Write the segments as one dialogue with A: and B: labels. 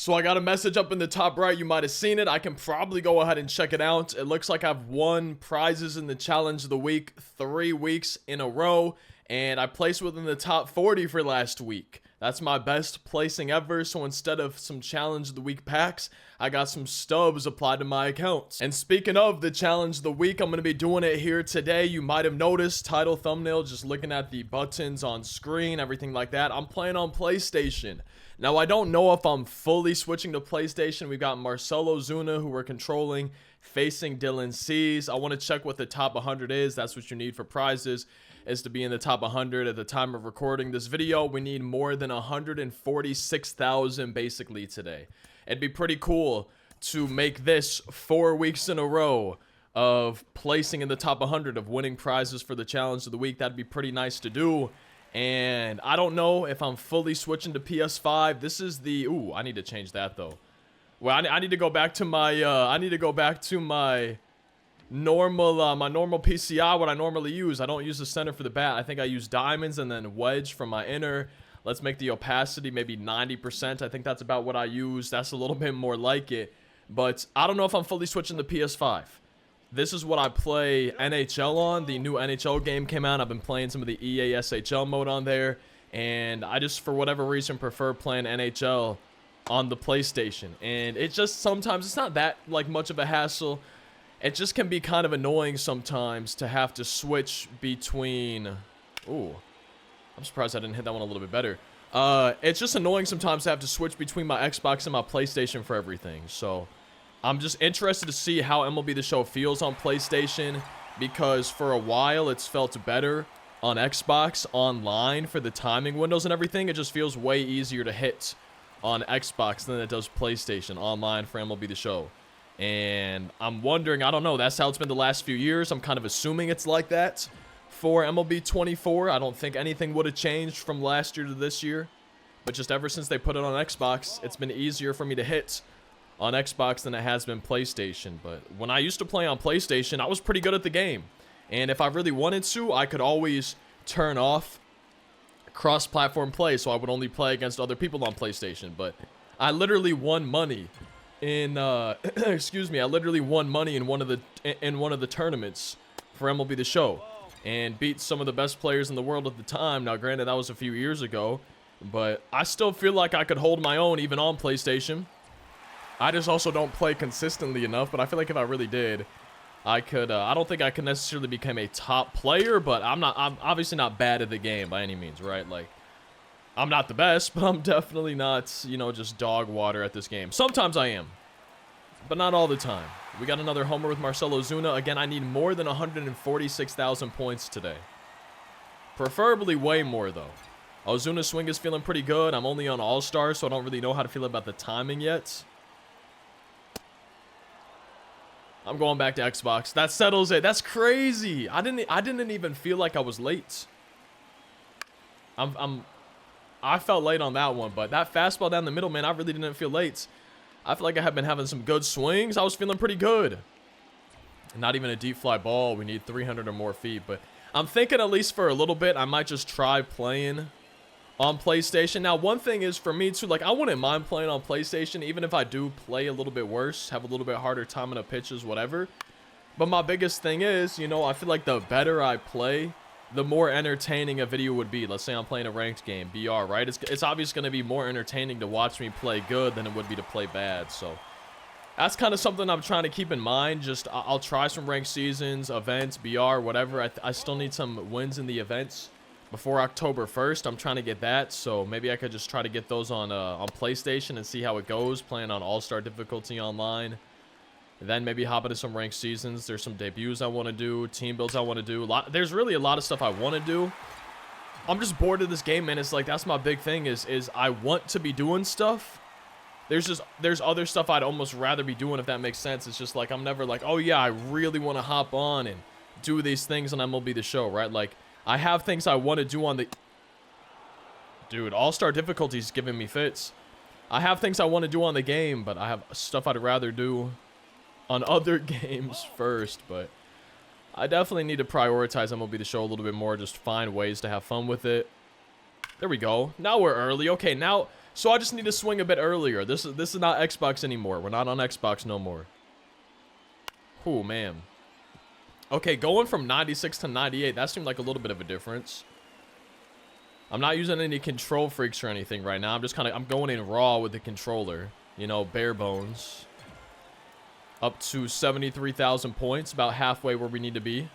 A: So I got a message up in the top right. You might have seen it. I can probably go ahead and check it out. It looks like I've won prizes in the challenge of the week 3 weeks in a row, and I placed within the top 40 for last week. That's my best placing ever. So instead of some challenge of the week packs, I got some stubs applied to my accounts. And speaking of the challenge of the week, I'm going to be doing it here today. You might have noticed title, thumbnail, just looking at the buttons on screen, everything like that. I'm playing on PlayStation. Now, I don't know if I'm fully switching to PlayStation. We've got Marcelo Zuna, who we're controlling, facing Dylan Cease. I want to check what the top 100 is. That's what you need for prizes, is to be in the top 100. At the time of recording this video, we need more than 146,000 basically today. It'd be pretty cool to make this 4 weeks in a row of placing in the top 100, of winning prizes for the challenge of the week. That'd be pretty nice to do. And I don't know if I'm fully switching to PS5. This is the... Ooh, I need to change that, though. Well, I need to go back to my... my normal PCI, what I normally use. I don't use the center for the bat. I think I use diamonds and then wedge for my inner. Let's make the opacity maybe 90%. I think that's about what I use. That's a little bit more like it. But I don't know if I'm fully switching to PS5. This is what I play NHL on. The new NHL game came out. I've been playing some of the EA SHL mode on there. And I just, for whatever reason, prefer playing NHL on the PlayStation. And it just, sometimes, it's not that, like, much of a hassle. It just can be kind of annoying sometimes to have to switch between... Ooh. I'm surprised I didn't hit that one a little bit better. It's just annoying sometimes to have to switch between my Xbox and my PlayStation for everything. So... I'm just interested to see how MLB The Show feels on PlayStation, because for a while it's felt better on Xbox online for the timing windows and everything. It just feels way easier to hit on Xbox than it does PlayStation online for MLB The Show. And I'm wondering, I don't know, that's how it's been the last few years. I'm kind of assuming it's like that for MLB 24. I don't think anything would have changed from last year to this year. But just ever since they put it on Xbox, it's been easier for me to hit on Xbox than it has been PlayStation. But when I used to play on PlayStation, I was pretty good at the game. And if I really wanted to, I could always turn off cross-platform play, so I would only play against other people on PlayStation. But I literally won money in excuse me, I literally won money in one of the tournaments for MLB The Show and beat some of the best players in the world at the time. Now, granted, that was a few years ago, but I still feel like I could hold my own even on PlayStation. I just also don't play consistently enough, but I feel like if I really did, I could, I don't think I could necessarily become a top player, but I'm obviously not bad at the game by any means, right? Like, I'm not the best, but I'm definitely not, you know, just dog water at this game. Sometimes I am, but not all the time. We got another homer with Marcelo Zuna. Again, I need more than 146,000 points today. Preferably way more, though. Ozuna's swing is feeling pretty good. I'm only on All-Star, so I don't really know how to feel about the timing yet. I'm going back to Xbox. That settles it. That's crazy. I didn't even feel like I was late. I felt late on that one, but that fastball down the middle, man, I really didn't feel late. I feel like I have been having some good swings. I was feeling pretty good. Not even a deep fly ball. We need 300 or more feet, but I'm thinking at least for a little bit, I might just try playing on PlayStation. Now, one thing is for me too, like, I wouldn't mind playing on PlayStation, even if I do play a little bit worse, have a little bit harder time in the pitches, whatever. But my biggest thing is, you know, I feel like the better I play, the more entertaining a video would be. Let's say I'm playing a ranked game, BR, right? It's obviously going to be more entertaining to watch me play good than it would be to play bad. So that's kind of something I'm trying to keep in mind. Just, I'll try some ranked seasons, events, BR, whatever. I still need some wins in the events before October 1st. I'm trying to get that, so maybe I could just try to get those on PlayStation and see how it goes, playing on All-Star difficulty online. Then maybe hop into some ranked seasons. There's some debuts I want to do, team builds I want to do. There's really a lot of stuff I want to do. I'm just bored of this game, man. It's like, that's my big thing is I want to be doing stuff. There's other stuff I'd almost rather be doing, if that makes sense. It's just like, I'm never like, oh yeah, I really want to hop on and do these things on MLB The Show, right? Like, I have things I want to do on the... Dude, All-Star difficulty's giving me fits. I have things I want to do on the game, but I have stuff I'd rather do on other games first. But I definitely need to prioritize MLB The Show a little bit more. Just find ways to have fun with it. There we go. Now we're early. Okay, now So I just need to swing a bit earlier. This is not Xbox anymore. We're not on Xbox no more. Oh, man. Okay, going from 96 to 98, that seemed like a little bit of a difference. I'm not using any control freaks or anything right now. I'm going in raw with the controller. You know, bare bones. Up to 73,000 points, about halfway where we need to be.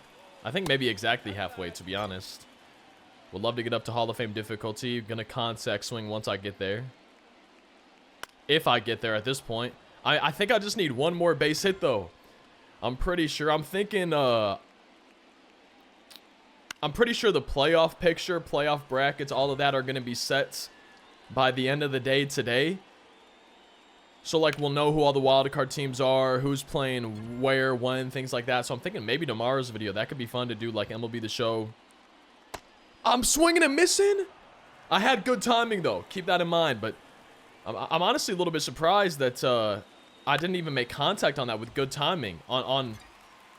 A: I think maybe exactly halfway, to be honest. Would love to get up to Hall of Fame difficulty. Gonna contact swing once I get there. If I get there at this point. I think I just need one more base hit, though. I'm pretty sure. I'm thinking, I'm pretty sure the playoff picture, playoff brackets, all of that are going to be set by the end of the day today. So, like, we'll know who all the wildcard teams are, who's playing where, when, things like that. So I'm thinking maybe tomorrow's video, that could be fun to do, like MLB The Show. I'm swinging and missing? I had good timing, though. Keep that in mind. But I'm honestly a little bit surprised that I didn't even make contact on that with good timing. On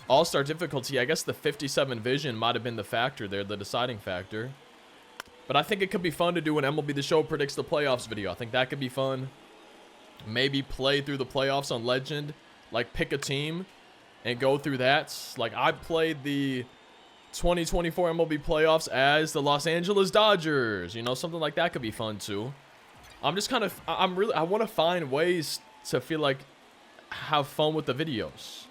A: All-Star difficulty, I guess the 57 vision might have been the factor there, the deciding factor. But I think it could be fun to do an MLB The Show predicts the playoffs video. I think that could be fun. Maybe play through the playoffs on Legend. Like, pick a team and go through that. Like, I played the 2024 MLB playoffs as the Los Angeles Dodgers. You know, something like that could be fun, too. I'm just kind of... I want to find ways to feel like... have fun with the videos.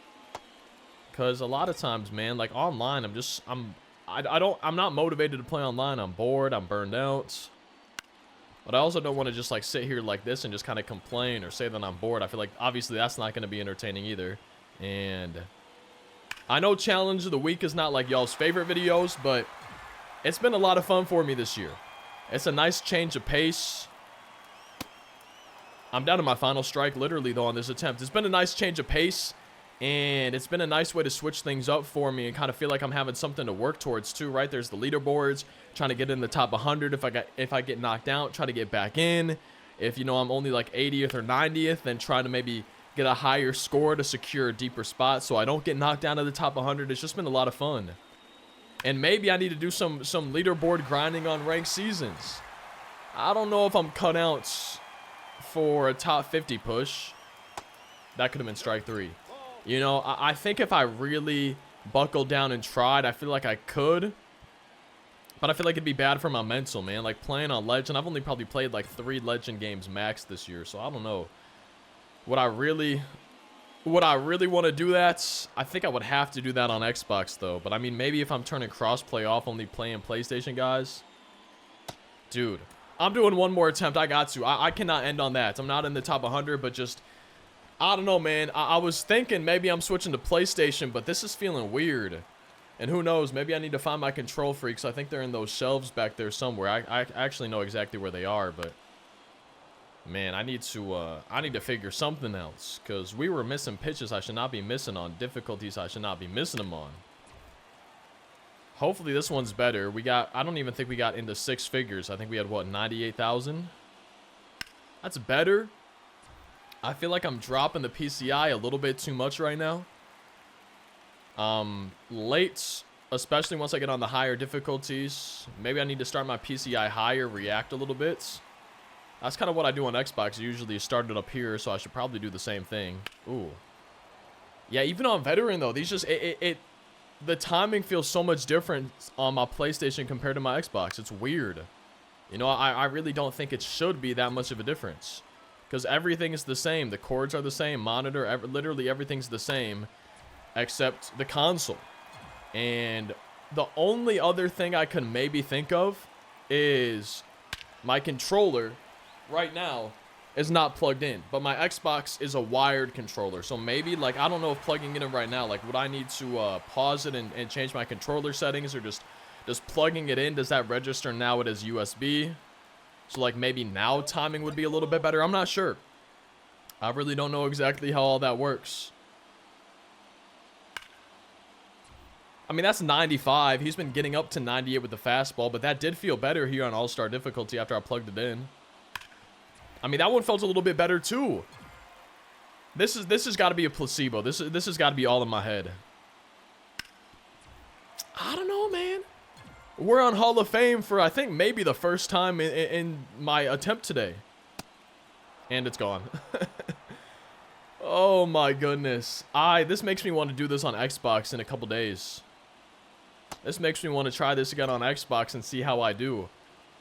A: Because a lot of times, man, like, online, I'm not motivated to play online. I'm bored. I'm burned out. But I also don't want to just, like, sit here like this and just kind of complain or say that I'm bored. I feel like, obviously, that's not going to be entertaining either. And I know Challenge of the Week is not, like, y'all's favorite videos, but it's been a lot of fun for me this year. It's a nice change of pace. I'm down to my final strike, literally, though, on this attempt. It's been a nice change of pace, and it's been a nice way to switch things up for me and kind of feel like I'm having something to work towards, too, right? There's the leaderboards, trying to get in the top 100. If I get knocked out, try to get back in. If, you know, I'm only, like, 80th or 90th, then try to maybe get a higher score to secure a deeper spot so I don't get knocked down to the top 100. It's just been a lot of fun. And maybe I need to do some leaderboard grinding on ranked seasons. I don't know if I'm cut out for a top 50 push. That could have been strike 3. You know, I think if I really buckled down and tried, I feel like I could. But I feel like it'd be bad for my mental, man. Like, playing on Legend, I've only probably played like 3 Legend games max this year, so I don't know. Would I really want to do that? I think I would have to do that on Xbox, though. But I mean, maybe if I'm turning crossplay off, only playing PlayStation guys. Dude, I'm doing one more attempt. I got to. I cannot end on that. I'm not in the top 100, but just... I don't know, man. I was thinking maybe I'm switching to PlayStation, but this is feeling weird. And who knows? Maybe I need to find my control freaks. I think they're in those shelves back there somewhere. I actually know exactly where they are, but... Man, I need to figure something else. Because we were missing pitches I should not be missing on. Difficulties I should not be missing them on. Hopefully this one's better. I don't even think we got into 6 figures. I think we had, what, 98,000? That's better. I feel like I'm dropping the PCI a little bit too much right now. Late, especially once I get on the higher difficulties. Maybe I need to start my PCI higher, react a little bit. That's kind of what I do on Xbox. I usually start it up here, so I should probably do the same thing. Ooh. Yeah, even on Veteran, though, these just... the timing feels so much different on my PlayStation compared to my Xbox. It's weird. You know, I really don't think it should be that much of a difference. Because everything is the same. The cords are the same. Monitor, literally everything's the same. Except the console. And the only other thing I could maybe think of is my controller right now is not plugged in. But my Xbox is a wired controller. So maybe, like, I don't know if plugging it in right now, like, would I need to pause it and change my controller settings? Or just plugging it in, does that register now it as USB? So, like, maybe now timing would be a little bit better. I'm not sure. I really don't know exactly how all that works. I mean, that's 95. He's been getting up to 98 with the fastball, but that did feel better here on All-Star difficulty after I plugged it in. I mean, that one felt a little bit better, too. This has got to be a placebo. This has got to be all in my head. I don't know, man. We're on Hall of Fame for, I think, maybe the first time in my attempt today. And it's gone. Oh my goodness. This makes me want to do this on Xbox in a couple days. This makes me want to try this again on Xbox and see how I do.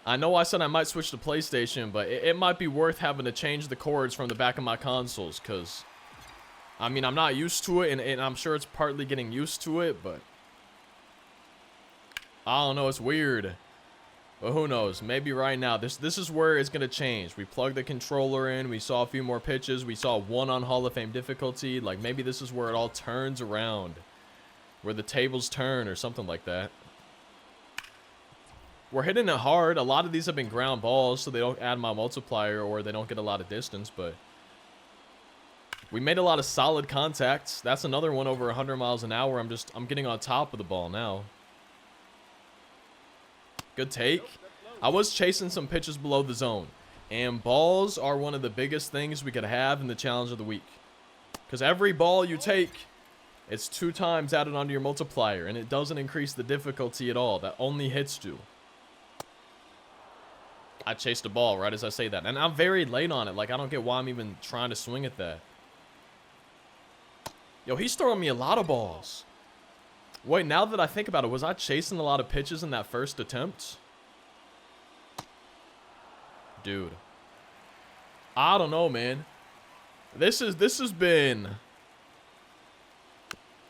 A: I know I said I might switch to PlayStation, but it might be worth having to change the cords from the back of my consoles, because, I mean, I'm not used to it, and I'm sure it's partly getting used to it, but I don't know, it's weird. But who knows? Maybe right now, this is where it's going to change. We plugged the controller in, we saw a few more pitches, we saw one on Hall of Fame difficulty. Like, maybe this is where it all turns around. Where the tables turn or something like that. We're hitting it hard. A lot of these have been ground balls, so they don't add my multiplier or they don't get a lot of distance, but we made a lot of solid contacts. That's another one over 100 miles an hour. I'm getting on top of the ball now. Good take. I was chasing some pitches below the zone, and balls are one of the biggest things we could have in the challenge of the week, because every ball you take, it's 2 times added onto your multiplier, and it doesn't increase the difficulty at all. That only hits you. I chased a ball right as I say that, and I'm very late on it. Like, I don't get why I'm even trying to swing at that. Yo, he's throwing me a lot of balls. Wait, now that I think about it, was I chasing a lot of pitches in that first attempt? Dude. I don't know, man. This has been,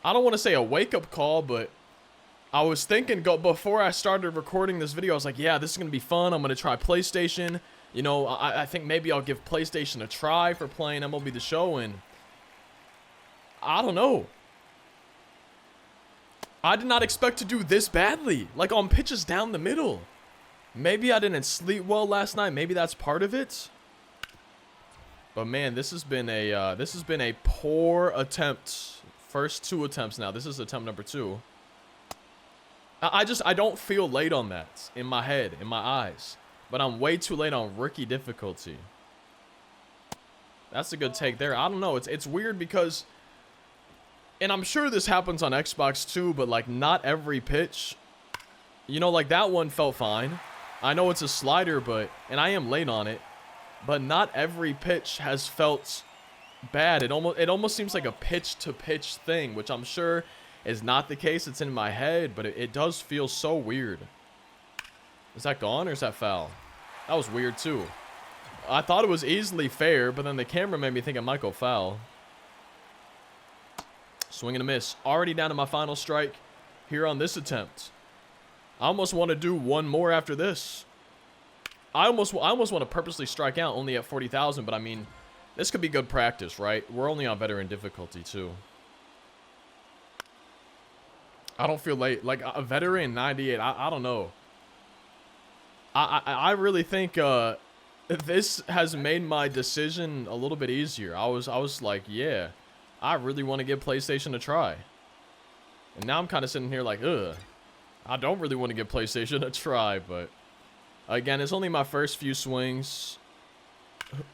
A: I don't want to say a wake-up call, but I was thinking before I started recording this video, I was like, yeah, this is going to be fun. I'm going to try PlayStation. You know, I think maybe I'll give PlayStation a try for playing MLB The Show, and I don't know. I did not expect to do this badly, like on pitches down the middle. Maybe I didn't sleep well last night. Maybe that's part of it. But man, this has been a poor attempt. First 2 attempts now. This is attempt number 2. I don't feel late on that in my head, in my eyes. But I'm way too late on rookie difficulty. That's a good take there. I don't know. It's weird because, and I'm sure this happens on Xbox too, but like not every pitch, you know, like that one felt fine. I know it's a slider, and I am late on it, but not every pitch has felt bad. It almost seems like a pitch to pitch thing, which I'm sure is not the case. It's in my head, but it does feel so weird. Is that gone or is that foul? That was weird too. I thought it was easily fair, but then the camera made me think it might go foul. Swing and a miss. Already down to my final strike here on this attempt. I almost want to do one more after this. I almost want to purposely strike out only at 40,000, but I mean, this could be good practice, right? We're only on veteran difficulty too. I don't feel late. Like a veteran 98, I don't know. I really think this has made my decision a little bit easier. I was like, yeah, I really want to give PlayStation a try. And now I'm kind of sitting here like, ugh, I don't really want to give PlayStation a try, but again, it's only my first few swings.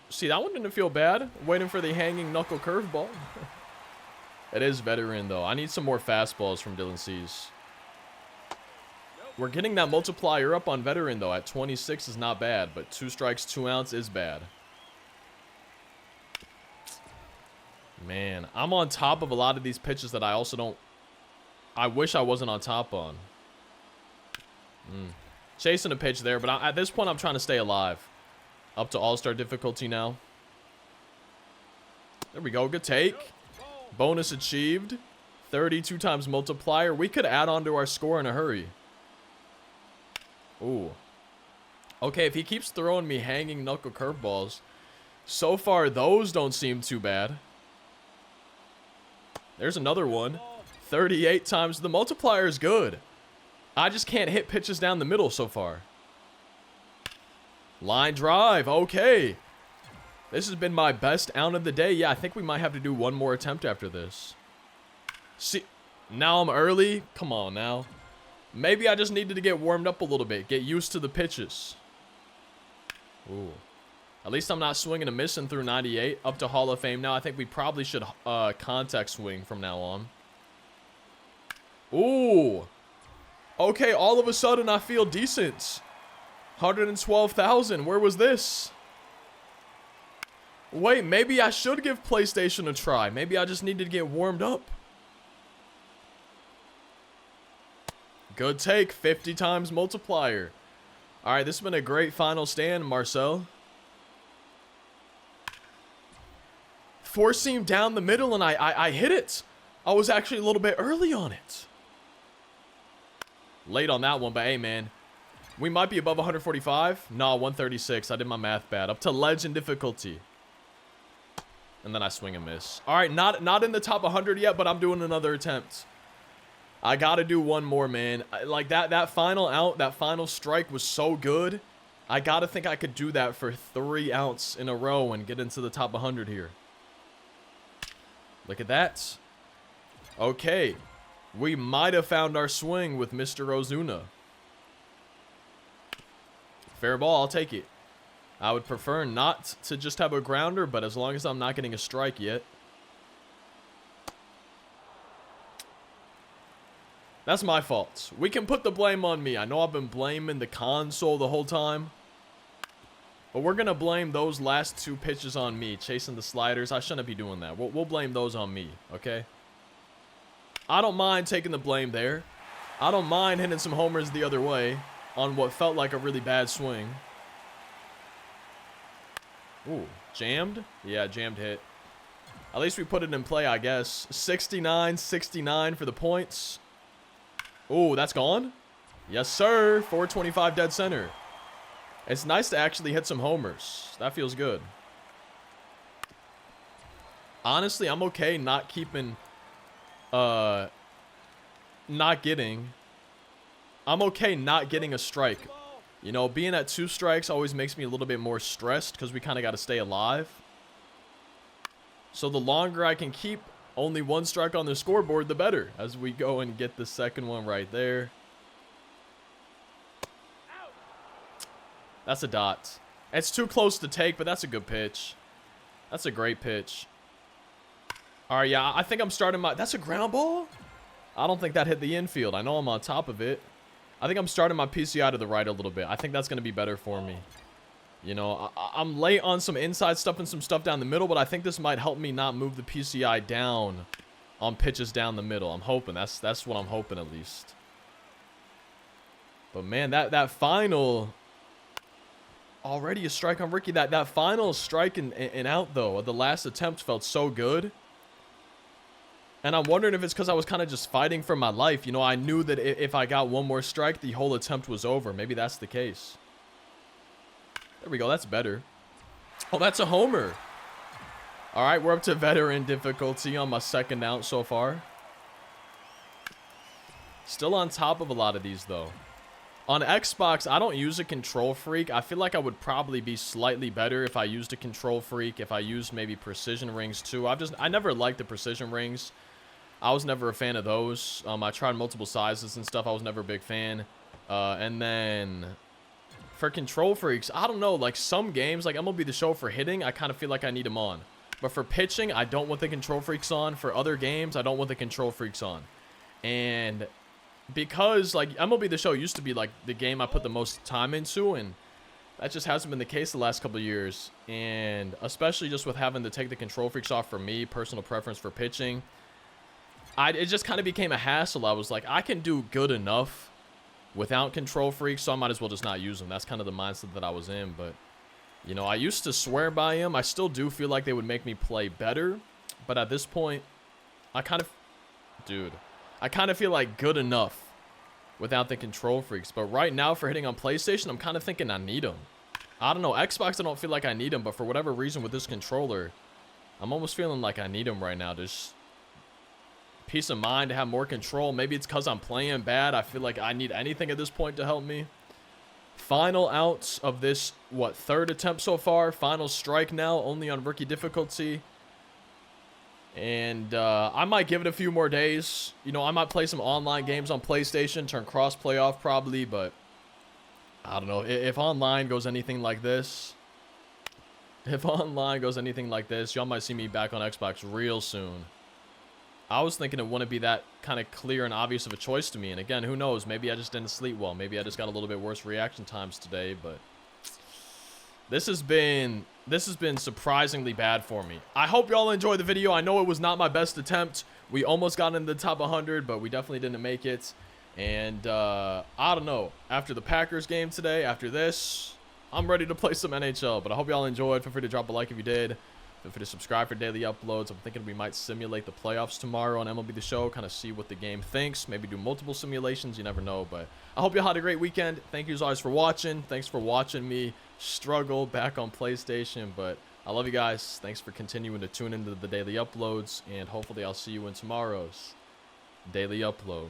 A: See, that one didn't feel bad. Waiting for the hanging knuckle curveball. It is veteran, though. I need some more fastballs from Dylan Cease. We're getting that multiplier up on veteran, though. At 26 is not bad, but 2 strikes, 2 outs is bad. Man, I'm on top of a lot of these pitches that I also don't... I wish I wasn't on top on. Chasing a pitch there, but at this point, I'm trying to stay alive. Up to all-star difficulty now. There we go. Good take. Bonus achieved. 32 times multiplier. We could add on to our score in a hurry. Ooh. Okay, if he keeps throwing me hanging knuckle curveballs, so far those don't seem too bad. There's another one. 38 times. The multiplier is good. I just can't hit pitches down the middle so far. Line drive. Okay. This has been my best out of the day. Yeah, I think we might have to do one more attempt after this. See, now I'm early. Come on now. Maybe I just needed to get warmed up a little bit. Get used to the pitches. Ooh. At least I'm not swinging and missing through 98. Up to Hall of Fame now. I think we probably should contact swing from now on. Ooh. Okay, all of a sudden I feel decent. 112,000. Where was this? Wait, maybe I should give PlayStation a try. Maybe I just need to get warmed up. Good take. 50 times multiplier. All right, this has been a great final stand, Marcel. Four seam down the middle, and I hit it. I was actually a little bit early on it. Late on that one, but hey, man. We might be above 145. Nah, 136. I did my math bad. Up to legend difficulty. And then I swing and miss. All right, not in the top 100 yet, but I'm doing another attempt. I got to do one more, man. Like, that final out, that final strike was so good. I got to think I could do that for 3 outs in a row and get into the top 100 here. Look at that. Okay. We might have found our swing with Mr. Ozuna. Fair ball, I'll take it. I would prefer not to just have a grounder, but as long as I'm not getting a strike yet. That's my fault. We can put the blame on me. I know I've been blaming the console the whole time. But we're going to blame those last 2 pitches on me. Chasing the sliders. I shouldn't be doing that. We'll blame those on me, okay? I don't mind taking the blame there. I don't mind hitting some homers the other way on what felt like a really bad swing. Ooh, jammed? Yeah, jammed hit. At least we put it in play, I guess. 69-69 for the points. Ooh, that's gone? Yes, sir. 425 dead center. It's nice to actually hit some homers. That feels good. Honestly, I'm okay not keeping... I'm okay not getting a strike. You know, being at 2 strikes always makes me a little bit more stressed because we kind of got to stay alive. So the longer I can keep only 1 strike on the scoreboard, the better. As we go and get the second one right there. That's a dot. It's too close to take, but that's a good pitch. That's a great pitch. All right, yeah, I think I'm starting my... That's a ground ball? I don't think that hit the infield. I know I'm on top of it. I think I'm starting my PCI to the right a little bit. I think that's going to be better for me. You know, I'm late on some inside stuff and some stuff down the middle, but I think this might help me not move the PCI down on pitches down the middle. I'm hoping. That's what I'm hoping at least. But, man, that final... Already a strike on Ricky. That final strike and out, though, of the last attempt felt so good. And I'm wondering if it's because I was kind of just fighting for my life. You know, I knew that if I got 1 more strike, the whole attempt was over. Maybe that's the case. There we go. That's better. Oh, that's a homer. All right, we're up to veteran difficulty on my 2nd out so far. Still on top of a lot of these, though. On Xbox, I don't use a control freak. I feel like I would probably be slightly better if I used a control freak, if I used maybe precision rings too. I never liked the precision rings. I was never a fan of those. I tried multiple sizes and stuff. I was never a big fan. And then for control freaks, I don't know, like some games, like MLB The Show for hitting, I kind of feel like I need them on. But for pitching, I don't want the control freaks on. For other games, I don't want the control freaks on. And... because, like, MLB The Show used to be, like, the game I put the most time into, and that just hasn't been the case the last couple of years. And especially just with having to take the control freaks off for me, personal preference for pitching, it just kind of became a hassle. I was like, I can do good enough without control freaks, so I might as well just not use them. That's kind of the mindset that I was in. But, you know, I used to swear by them. I still do feel like they would make me play better. But at this point, I kind of... Dude... I kind of feel like good enough without the control freaks. But right now for hitting on PlayStation, I'm kind of thinking I need them. I don't know. Xbox, I don't feel like I need them. But for whatever reason with this controller, I'm almost feeling like I need them right now. Just peace of mind to have more control. Maybe it's because I'm playing bad. I feel like I need anything at this point to help me. Final outs of this, what, 3rd attempt so far. Final strike now, only on rookie difficulty. And I might give it a few more days. You know, I might play some online games on PlayStation, turn cross-play off probably, but I don't know. If online goes anything like this, y'all might see me back on Xbox real soon. I was thinking it wouldn't be that kind of clear and obvious of a choice to me. And again, who knows? Maybe I just didn't sleep well. Maybe I just got a little bit worse reaction times today, but this has been this has been surprisingly bad for me. I hope y'all enjoyed the video. I know it was not my best attempt. We almost got into the top 100, but we definitely didn't make it. And I don't know. After the Packers game today, after this, I'm ready to play some NHL. But I hope y'all enjoyed. Feel free to drop a like if you did. Feel free to subscribe for daily uploads. I'm thinking we might simulate the playoffs tomorrow on MLB The Show. Kind of see what the game thinks. Maybe do multiple simulations. You never know. But I hope y'all had a great weekend. Thank you as always for watching. Thanks for watching me struggle back on PlayStation. But I love you guys. Thanks for continuing to tune into the daily uploads. And hopefully I'll see you in tomorrow's daily upload.